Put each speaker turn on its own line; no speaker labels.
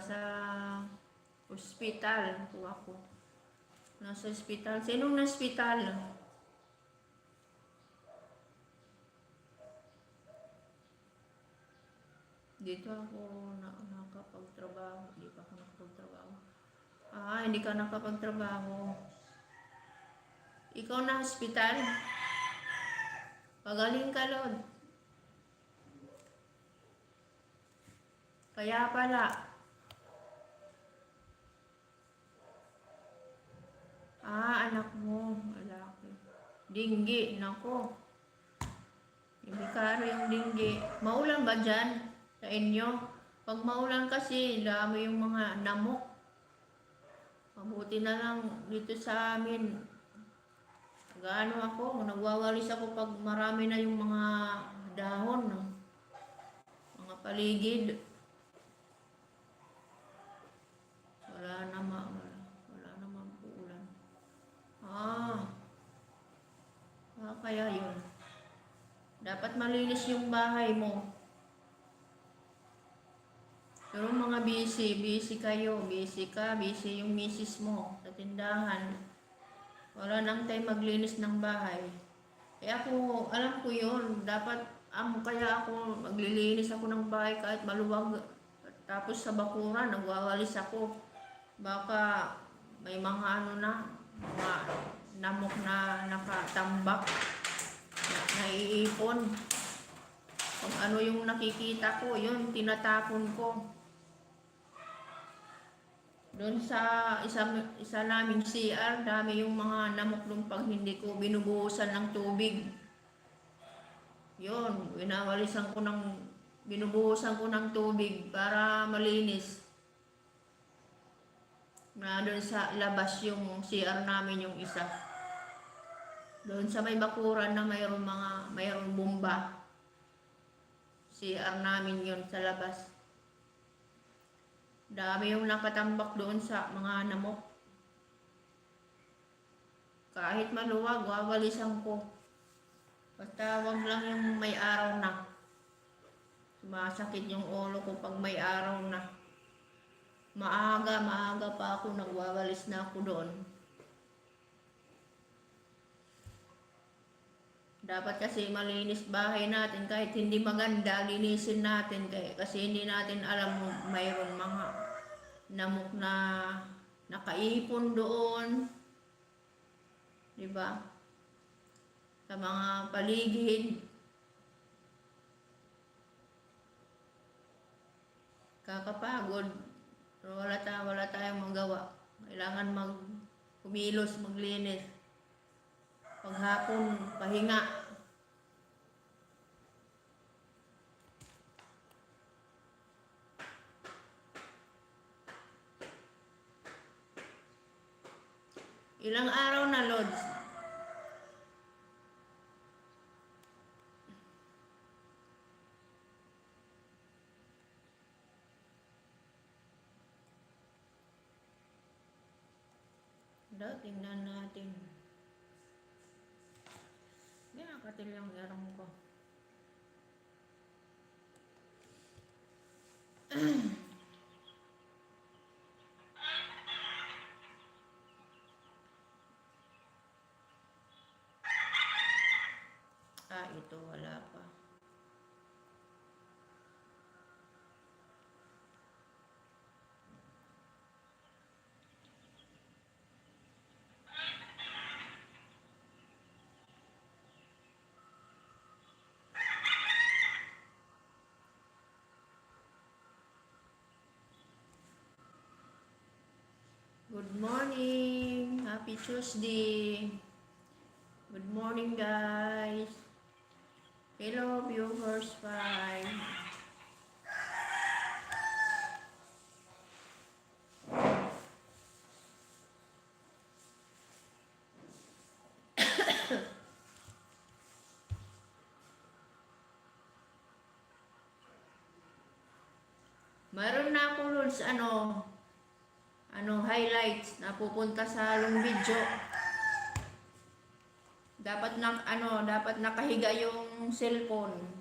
nasa ospital po ako. Nasa ospital. Sinong na ospital? Dito ako nakapagtrabaho. Hindi pa ako nakapagtrabaho. Hindi ka nakapagtrabaho. Ikaw na ospital? Pagaling ka, Lord. Kaya pala. Anak mo. Malaki. Dinggi. Nako. Ibikaro yung dinggi. Maulan ba dyan? Sa inyo? Pag maulan kasi, dami yung mga namok. Mabuti na lang dito sa amin. Gaano ako, nagwawalis ako pag marami na yung mga dahon, no? Mga paligid. Wala naman po ulan. Kaya yun. Dapat malinis yung bahay mo. Pero mga busy kayo, busy ka, busy yung misis mo sa tindahan. Wala nang time maglinis ng bahay. Kaya ako, alam ko yun. Dapat, kaya ako, maglilinis ako ng bahay kahit maluwag. Tapos sa bakuran, nagwawalis ako. Baka may mga mga namok na nakatambak, naiipon. Kung ano yung nakikita ko, yun, tinatapon ko. Doon sa isa naming CR, dami yung mga namok nung pag hindi ko binubuhusan ng tubig. Yun, binubuhusan ko ng tubig para malinis. Na doon sa labas yung CR namin yung isa. Doon sa may bakuran na mayroong bomba. CR namin yun sa labas. Dami yung nakatambak doon sa mga namok. Kahit maluwag, wawalisan ko. Basta wag lang yung may araw na. Sumasakit yung ulo ko pag may araw na. Maaga pa ako, nagwawalis na ako doon. Dapat kasi malinis bahay natin kahit hindi maganda, linisin natin kasi hindi natin alam mayroon mga namok na nakaipon doon. Diba? Sa mga paligid. Kakapagod. Pero wala tayong magawa. Kailangan kumilos, maglinis. Paghapon, pahinga. Ilang araw na, Lods? Tingnan natin. Katil yung erong ko. Ito wala pa. Good morning! Happy Tuesday! Good morning, guys! Hello, viewers 5! Mayroon na akong rules, highlights na pupunta sa long video. Dapat nakahiga yung cellphone.